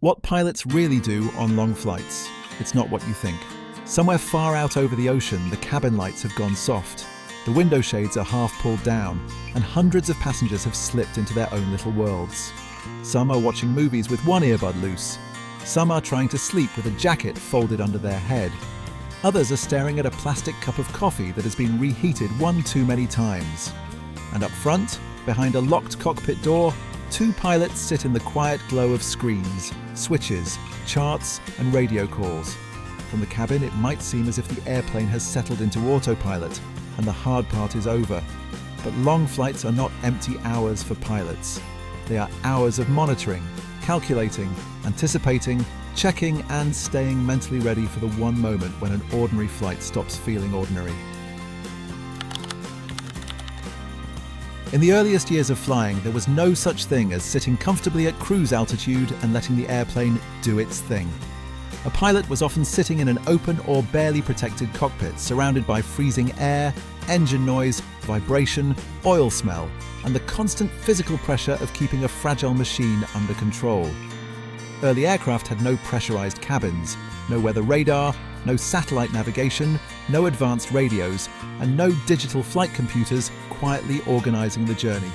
What pilots really do on long flights, it's not what you think. Somewhere far out over the ocean, the cabin lights have gone soft. The window shades are half pulled down, and hundreds of passengers have slipped into their own little worlds. Some are watching movies with one earbud loose. Some are trying to sleep with a jacket folded under their head. Others are staring at a plastic cup of coffee that has been reheated one too many times. And up front, behind a locked cockpit door, two pilots sit in the quiet glow of screens, switches, charts, and radio calls. From the cabin, it might seem as if the airplane has settled into autopilot and the hard part is over. But long flights are not empty hours for pilots. They are hours of monitoring, calculating, anticipating, checking, and staying mentally ready for the one moment when an ordinary flight stops feeling ordinary. In the earliest years of flying, there was no such thing as sitting comfortably at cruise altitude and letting the airplane do its thing. A pilot was often sitting in an open or barely protected cockpit, surrounded by freezing air, engine noise, vibration, oil smell, and the constant physical pressure of keeping a fragile machine under control. Early aircraft had no pressurized cabins, no weather radar, no satellite navigation, no advanced radios, and no digital flight computers quietly organizing the journey.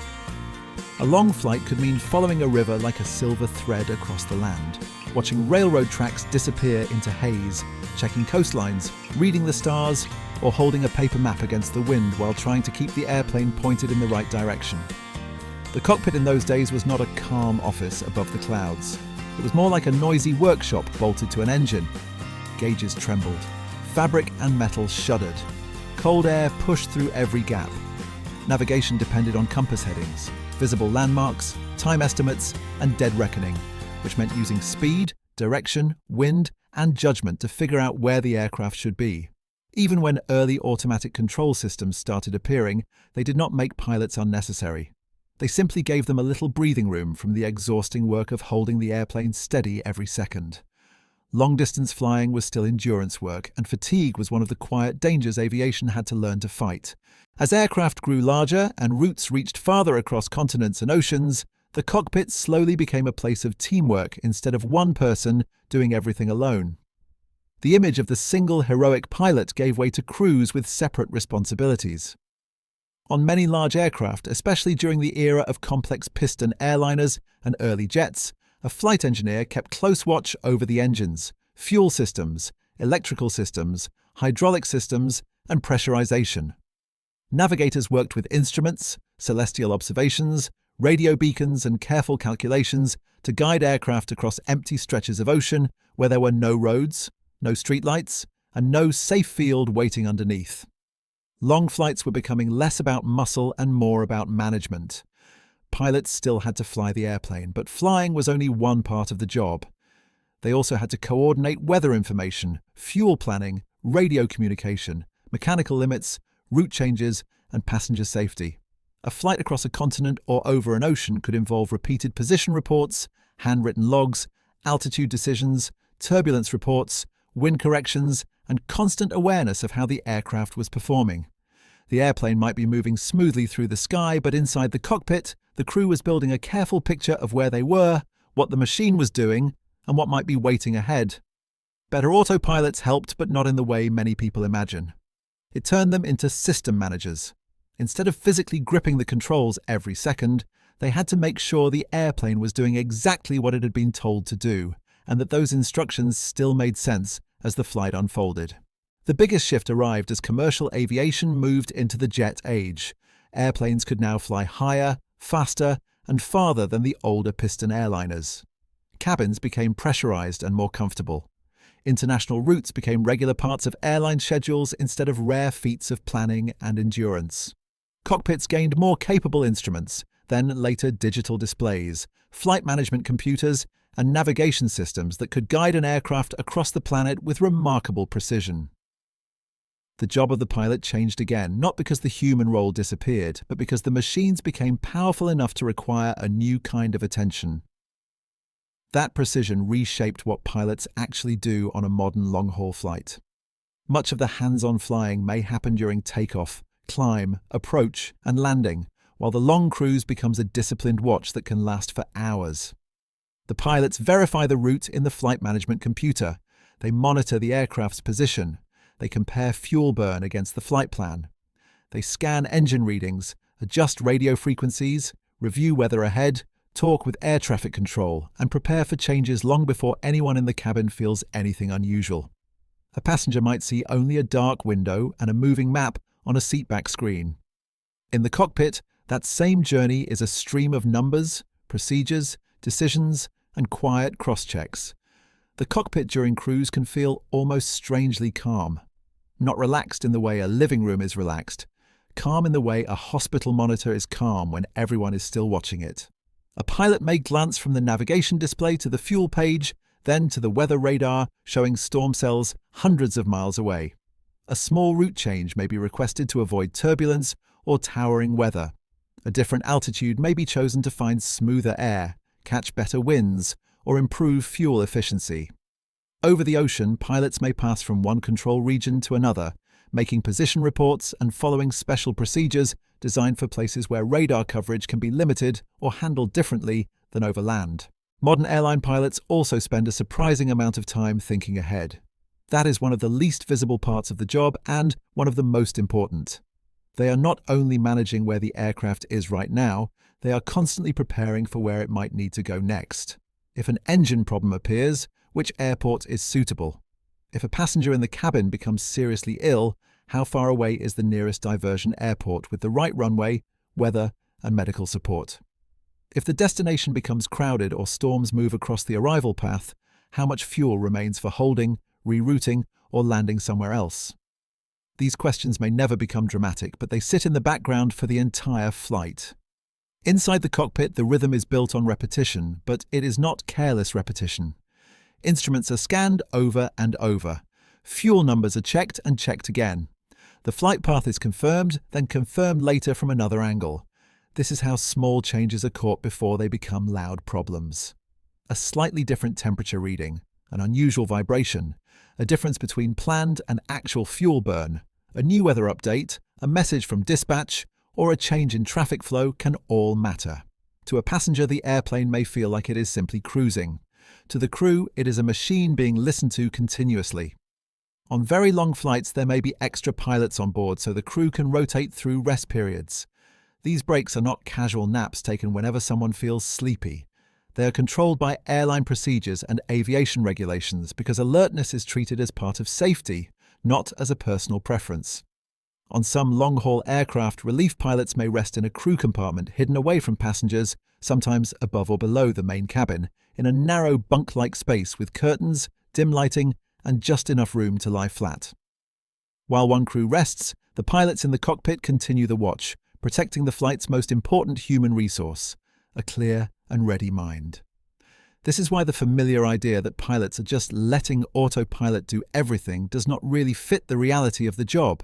A long flight could mean following a river like a silver thread across the land, watching railroad tracks disappear into haze, checking coastlines, reading the stars, or holding a paper map against the wind while trying to keep the airplane pointed in the right direction. The cockpit in those days was not a calm office above the clouds. It was more like a noisy workshop bolted to an engine. Gauges trembled. Fabric and metal shuddered. Cold air pushed through every gap. Navigation depended on compass headings, visible landmarks, time estimates, and dead reckoning, which meant using speed, direction, wind, and judgment to figure out where the aircraft should be. Even when early automatic control systems started appearing, they did not make pilots unnecessary. They simply gave them a little breathing room from the exhausting work of holding the airplane steady every second. Long-distance flying was still endurance work, and fatigue was one of the quiet dangers aviation had to learn to fight. As aircraft grew larger and routes reached farther across continents and oceans, the cockpit slowly became a place of teamwork instead of one person doing everything alone. The image of the single heroic pilot gave way to crews with separate responsibilities. On many large aircraft, especially during the era of complex piston airliners and early jets, a flight engineer kept close watch over the engines, fuel systems, electrical systems, hydraulic systems, and pressurization. Navigators worked with instruments, celestial observations, radio beacons, and careful calculations to guide aircraft across empty stretches of ocean where there were no roads, no streetlights, and no safe field waiting underneath. Long flights were becoming less about muscle and more about management. Pilots still had to fly the airplane, but flying was only one part of the job. They also had to coordinate weather information, fuel planning, radio communication, mechanical limits, route changes, and passenger safety. A flight across a continent or over an ocean could involve repeated position reports, handwritten logs, altitude decisions, turbulence reports, wind corrections, and constant awareness of how the aircraft was performing. The airplane might be moving smoothly through the sky, but inside the cockpit, the crew was building a careful picture of where they were, what the machine was doing, and what might be waiting ahead. Better autopilots helped, but not in the way many people imagine. It turned them into system managers. Instead of physically gripping the controls every second, they had to make sure the airplane was doing exactly what it had been told to do, and that those instructions still made sense as the flight unfolded. The biggest shift arrived as commercial aviation moved into the jet age. Airplanes could now fly higher, faster, and farther than the older piston airliners. Cabins became pressurized and more comfortable. International routes became regular parts of airline schedules instead of rare feats of planning and endurance. Cockpits gained more capable instruments, then later digital displays, flight management computers, and navigation systems that could guide an aircraft across the planet with remarkable precision. The job of the pilot changed again, not because the human role disappeared, but because the machines became powerful enough to require a new kind of attention. That precision reshaped what pilots actually do on a modern long-haul flight. Much of the hands-on flying may happen during takeoff, climb, approach, and landing, while the long cruise becomes a disciplined watch that can last for hours. The pilots verify the route in the flight management computer. They monitor the aircraft's position. They compare fuel burn against the flight plan. They scan engine readings, adjust radio frequencies, review weather ahead, talk with air traffic control, and prepare for changes long before anyone in the cabin feels anything unusual. A passenger might see only a dark window and a moving map on a seatback screen. In the cockpit, that same journey is a stream of numbers, procedures, decisions, and quiet cross-checks. The cockpit during cruise can feel almost strangely calm. Not relaxed in the way a living room is relaxed, calm in the way a hospital monitor is calm when everyone is still watching it. A pilot may glance from the navigation display to the fuel page, then to the weather radar showing storm cells hundreds of miles away. A small route change may be requested to avoid turbulence or towering weather. A different altitude may be chosen to find smoother air, catch better winds, or improve fuel efficiency. Over the ocean, pilots may pass from one control region to another, making position reports and following special procedures designed for places where radar coverage can be limited or handled differently than over land. Modern airline pilots also spend a surprising amount of time thinking ahead. That is one of the least visible parts of the job and one of the most important. They are not only managing where the aircraft is right now, they are constantly preparing for where it might need to go next. If an engine problem appears, which airport is suitable? If a passenger in the cabin becomes seriously ill, how far away is the nearest diversion airport with the right runway, weather, and medical support? If the destination becomes crowded or storms move across the arrival path, how much fuel remains for holding, rerouting, or landing somewhere else? These questions may never become dramatic, but they sit in the background for the entire flight. Inside the cockpit, the rhythm is built on repetition, but it is not careless repetition. Instruments are scanned over and over. Fuel numbers are checked and checked again. The flight path is confirmed, then confirmed later from another angle. This is how small changes are caught before they become loud problems. A slightly different temperature reading, an unusual vibration, a difference between planned and actual fuel burn, a new weather update, a message from dispatch, or a change in traffic flow can all matter. To a passenger, the airplane may feel like it is simply cruising. To the crew, it is a machine being listened to continuously. On very long flights, there may be extra pilots on board so the crew can rotate through rest periods. These breaks are not casual naps taken whenever someone feels sleepy. They are controlled by airline procedures and aviation regulations because alertness is treated as part of safety, not as a personal preference. On some long-haul aircraft, relief pilots may rest in a crew compartment hidden away from passengers, sometimes above or below the main cabin, in a narrow bunk-like space with curtains, dim lighting, and just enough room to lie flat. While one crew rests, the pilots in the cockpit continue the watch, protecting the flight's most important human resource, a clear and ready mind. This is why the familiar idea that pilots are just letting autopilot do everything does not really fit the reality of the job.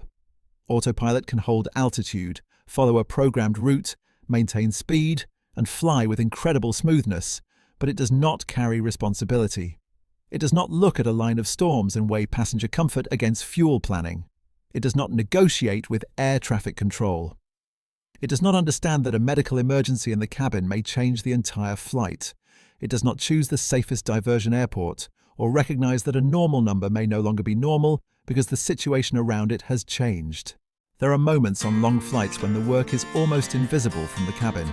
Autopilot can hold altitude, follow a programmed route, maintain speed, and fly with incredible smoothness, but it does not carry responsibility. It does not look at a line of storms and weigh passenger comfort against fuel planning. It does not negotiate with air traffic control. It does not understand that a medical emergency in the cabin may change the entire flight. It does not choose the safest diversion airport, or recognize that a normal number may no longer be normal because the situation around it has changed. There are moments on long flights when the work is almost invisible from the cabin.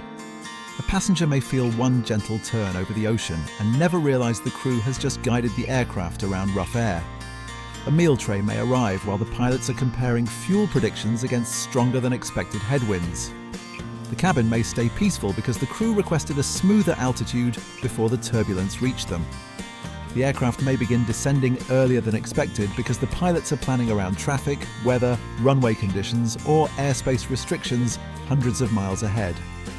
A passenger may feel one gentle turn over the ocean and never realize the crew has just guided the aircraft around rough air. A meal tray may arrive while the pilots are comparing fuel predictions against stronger than expected headwinds. The cabin may stay peaceful because the crew requested a smoother altitude before the turbulence reached them. The aircraft may begin descending earlier than expected because the pilots are planning around traffic, weather, runway conditions, or airspace restrictions hundreds of miles ahead.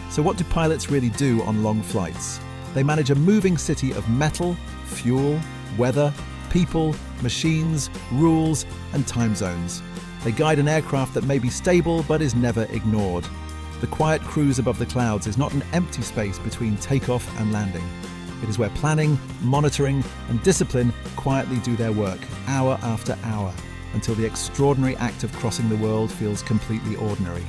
So what do pilots really do on long flights? They manage a moving city of metal, fuel, weather, people, machines, rules, and time zones. They guide an aircraft that may be stable but is never ignored. The quiet cruise above the clouds is not an empty space between takeoff and landing. It is where planning, monitoring, and discipline quietly do their work, hour after hour, until the extraordinary act of crossing the world feels completely ordinary.